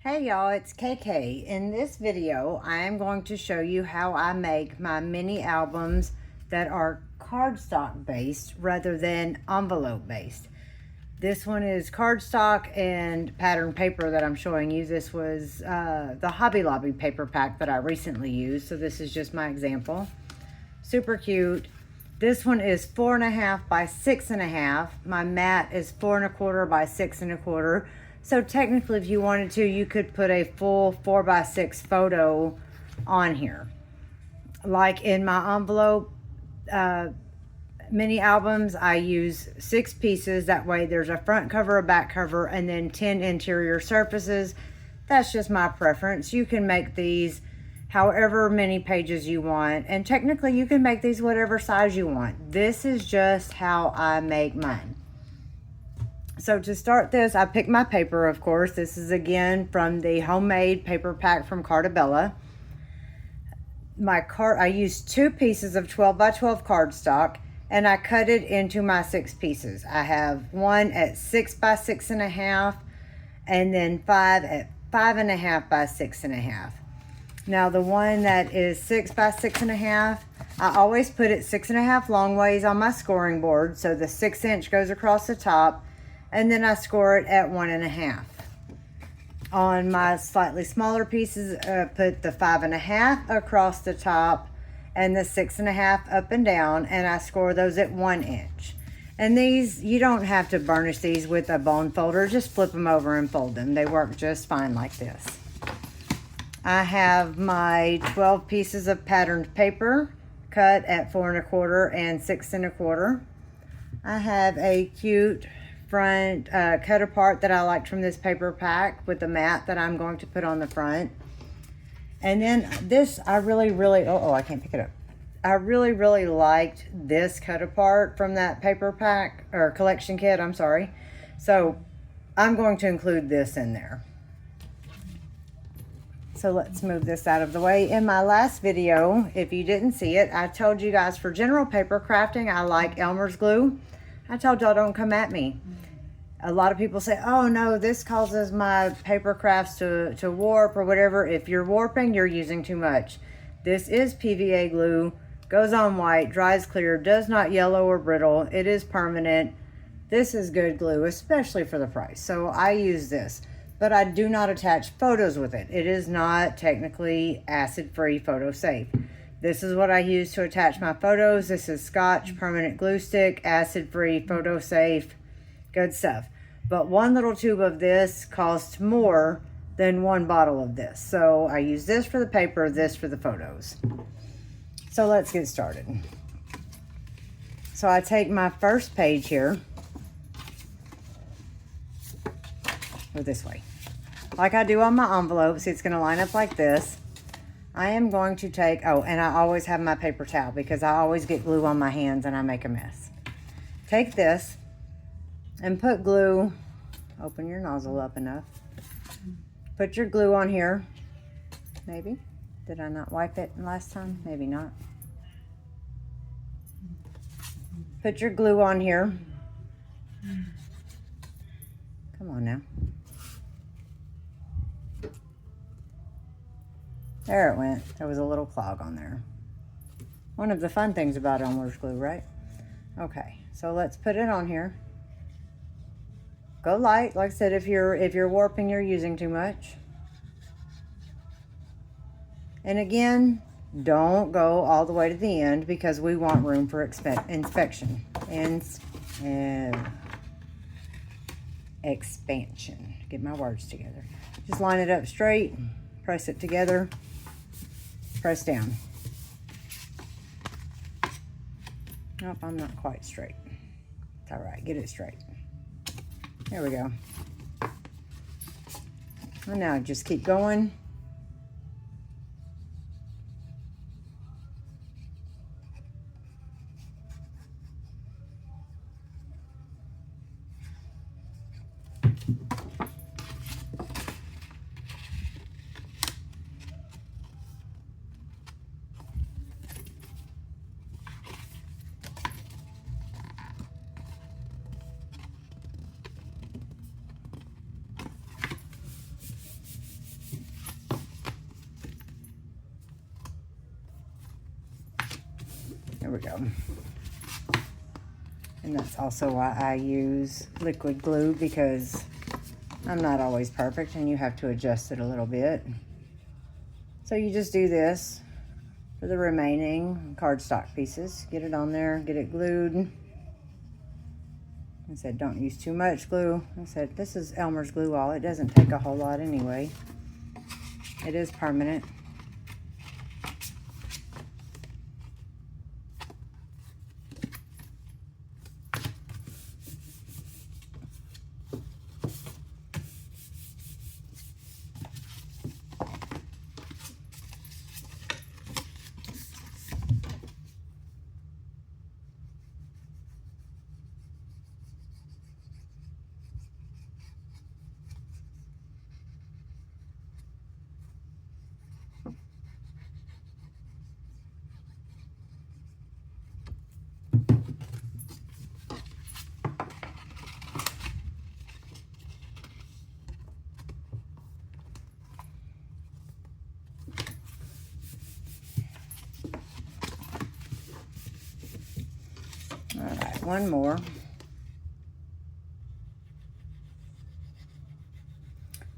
Hey y'all, it's KK. In this video, I am going to show you how I make my mini albums that are cardstock based rather than envelope based. This one is cardstock and pattern paper that I'm showing you. This was the Hobby Lobby paper pack that I recently used, so this is just my example. Super cute. This one is 4.5 by 6.5. My mat is 4.25 by 6.25. So technically, if you wanted to, you could put a full 4 by 6 photo on here. Like in my envelope mini albums, I use 6 pieces. That way there's a front cover, a back cover, and then 10 interior surfaces. That's just my preference. You can make these however many pages you want, and technically you can make these whatever size you want. This is just how I make mine. So to start this, I picked my paper, of course. This is again from the homemade paper pack from Cardabella. I used 2 pieces of 12 by 12 cardstock, and I cut it into my 6 pieces. I have one at 6 by 6.5, and then 5 at 5.5 by 6.5. Now the one that is 6 by 6.5, I always put it 6.5 long ways on my scoring board, so the 6 inch goes across the top, and then I score it at 1.5. On my slightly smaller pieces, put the 5.5 across the top and the 6.5 up and down, and I score those at 1 inch. And these, you don't have to burnish these with a bone folder, just flip them over and fold them. They work just fine like this. I have my 12 pieces of patterned paper cut at 4.25 and 6.25. I have a cute front cut apart that I liked from this paper pack with the mat that I'm going to put on the front. And then this, I really, I can't pick it up. I really liked this cut apart from that paper pack, or collection kit, I'm sorry. So I'm going to include this in there. So let's move this out of the way. In my last video, if you didn't see it, I told you guys for general paper crafting, I like Elmer's glue. I told y'all don't come at me. A lot of people say, oh no, this causes my paper crafts to warp or whatever. If you're warping, you're using too much. This is PVA glue, goes on white, dries clear, does not yellow or brittle. It is permanent. This is good glue, especially for the price. So I use this, but I do not attach photos with it. It is not technically acid-free, photo safe. This is what I use to attach my photos. This is Scotch permanent glue stick, acid-free, photo safe, good stuff. But one little tube of this costs more than 1 bottle of this. So I use this for the paper, this for the photos. So let's get started. So I take my first page here, go this way. Like I do on my envelopes, it's gonna line up like this. I am going to take, oh, and I always have my paper towel because I always get glue on my hands and I make a mess. Take this and put glue, open your nozzle up enough. Put your glue on here, maybe. Did I not wipe it last time? Maybe not. Put your glue on here. Come on now. There it went. There was a little clog on there. One of the fun things about Elmer's glue, right? Okay, so let's put it on here. Go light. Like I said, if you're warping, you're using too much. And again, don't go all the way to the end because we want room for inspection and expansion. Get my words together. Just line it up straight, press it together, press down. Nope, I'm not quite straight. It's all right, get it straight. There we go. And now just keep going. we go. And that's also why I use liquid glue, because I'm not always perfect and you have to adjust it a little bit. So you just do this for the remaining cardstock pieces. Get it on there, get it glued. I said, don't use too much glue. I said, this is Elmer's glue all. It doesn't take a whole lot anyway. It is permanent. All right, one more.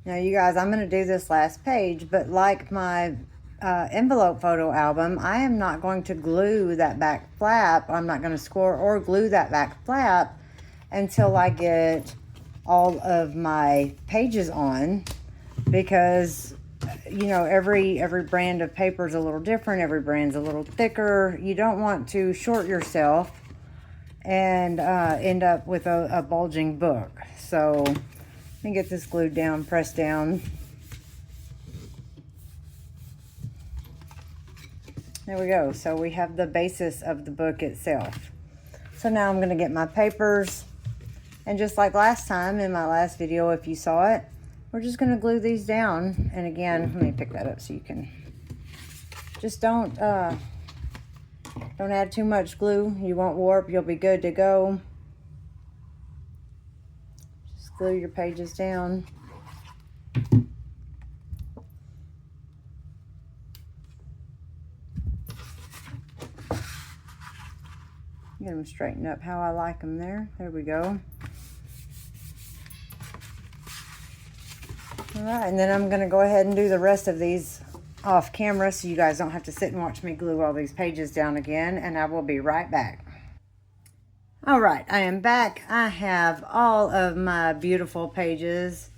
Now you guys, I'm going to do this last page, but like my envelope photo album, I am not going to glue that back flap. I'm not going to score or glue that back flap until I get all of my pages on, because you know, every brand of paper is a little different. Every brand's a little thicker. You don't want to short yourself and end up with a bulging book. So let me get this glued down, pressed down. There we go. So we have the basis of the book itself. So now I'm going to get my papers, and just like last time in my last video, if you saw it, we're just going to glue these down. And again, let me pick that up so you can just don't add too much glue. You won't warp. You'll be good to go. Just glue your pages down. Get them straightened up how I like them there. There we go. All right, and then I'm going to go ahead and do the rest of these off camera so you guys don't have to sit and watch me glue all these pages down again, and I will be right back. All right, I am back. I have all of my beautiful pages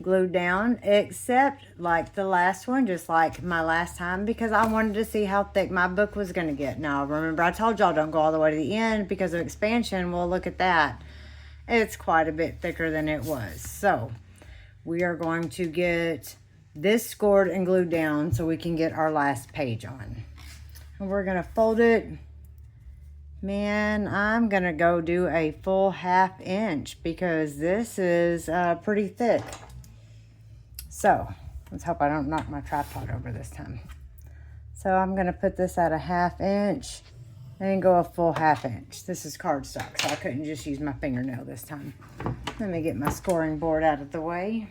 glued down, except like the last one, just like my last time, because I wanted to see how thick my book was going to get. Now, remember I told y'all don't go all the way to the end because of expansion. Well, look at that. It's quite a bit thicker than it was. So we are going to get this scored and glued down so we can get our last page on. And we're going to fold it. Man, I'm going to go do a full 1/2 inch because this is pretty thick. So let's hope I don't knock my tripod over this time. So I'm going to put this at a 1/2 inch and go a full 1/2 inch. This is cardstock, so I couldn't just use my fingernail this time. Let me get my scoring board out of the way.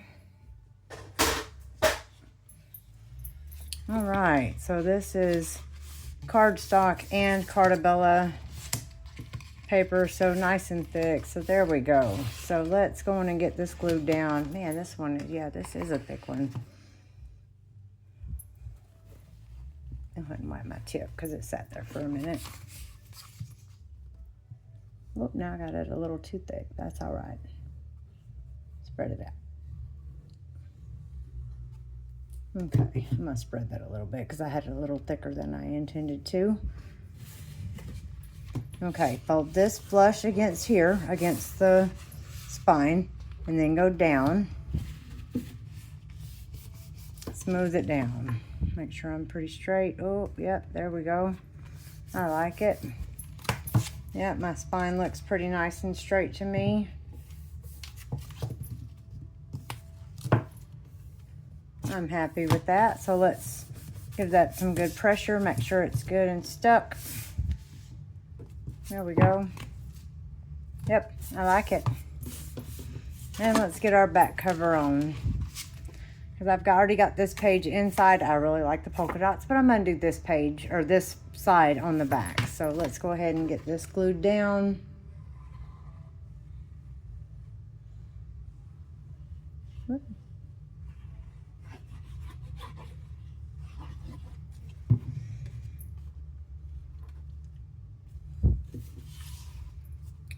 All right, so this is cardstock and Cardabella paper, so nice and thick. So there we go. So let's go in and get this glued down. Man, this one, yeah, this is a thick one. I wouldn't wipe my tip because it sat there for a minute. Whoop, now I got it a little too thick. That's all right. Spread it out. Okay, I'm gonna spread that a little bit because I had it a little thicker than I intended to. Okay, fold this flush against here, against the spine, and then go down. Smooth it down. Make sure I'm pretty straight. Oh, yep, there we go. I like it. Yep, my spine looks pretty nice and straight to me. I'm happy with that. So let's give that some good pressure. Make sure it's good and stuck. There we go. Yep, I like it. And let's get our back cover on. because I've already got this page inside. I really like the polka dots, but I'm going to do this page, or this side on the back. So let's go ahead and get this glued down. Whoop.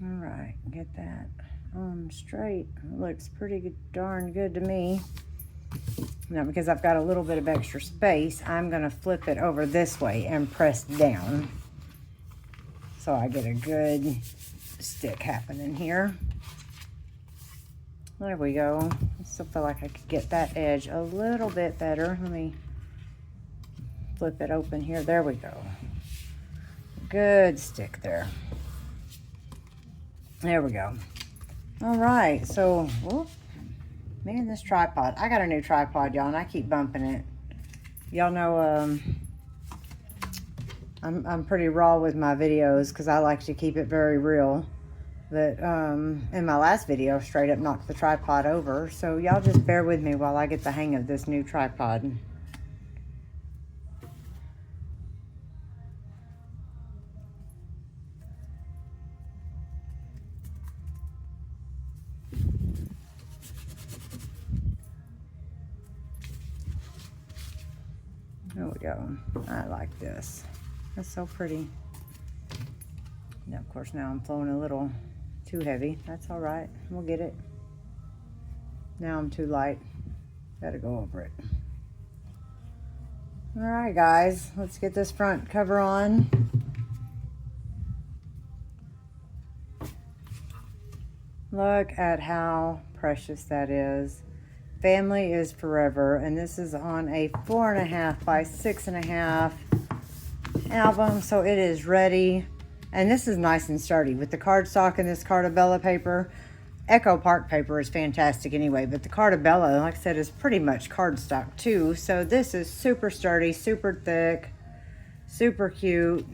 All right, get that straight. It looks pretty good, darn good to me. Now, because I've got a little bit of extra space, I'm going to flip it over this way and press down, so I get a good stick happening here. There we go. I still feel like I could get that edge a little bit better. Let me flip it open here. There we go. Good stick there. There we go. All right, so, whoop, man, this tripod. I got a new tripod, y'all, and I keep bumping it. Y'all know I'm pretty raw with my videos because I like to keep it very real. But in my last video, straight up knocked the tripod over. So y'all just bear with me while I get the hang of this new tripod. There we go. I like this. That's so pretty. Now, of course, now I'm flowing a little too heavy. That's all right. We'll get it. Now I'm too light. Gotta go over it. All right, guys. Let's get this front cover on. Look at how precious that is. Family is forever, and this is on a 4.5 by 6.5 album, so it is ready. And this is nice and sturdy with the cardstock and this Cardabella paper. Echo Park paper is fantastic anyway, but the Cardabella, like I said, is pretty much cardstock too. So this is super sturdy, super thick, super cute.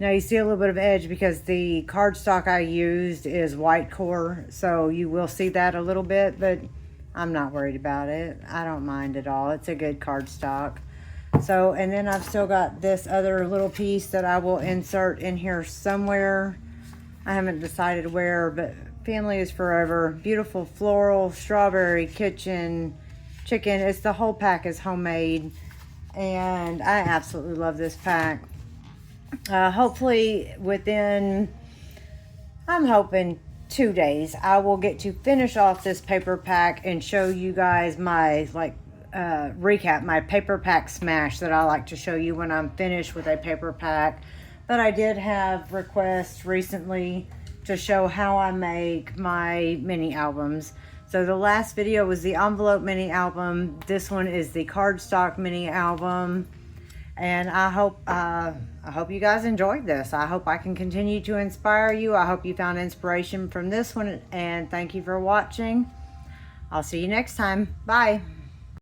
Now you see a little bit of edge because the cardstock I used is white core, so you will see that a little bit, but I'm not worried about it. I don't mind at all. It's a good cardstock. So, and then I've still got this other little piece that I will insert in here somewhere. I haven't decided where, but Family is Forever. Beautiful floral, strawberry, kitchen, chicken. It's the whole pack is homemade, and I absolutely love this pack. Hopefully within, I'm hoping 2 days, I will get to finish off this paper pack and show you guys my recap, my paper pack smash that I like to show you when I'm finished with a paper pack. But I did have requests recently to show how I make my mini albums. So the last video was the envelope mini album. This one is the cardstock mini album. And I hope you guys enjoyed this. I hope I can continue to inspire you. I hope you found inspiration from this one. And thank you for watching. I'll see you next time. Bye.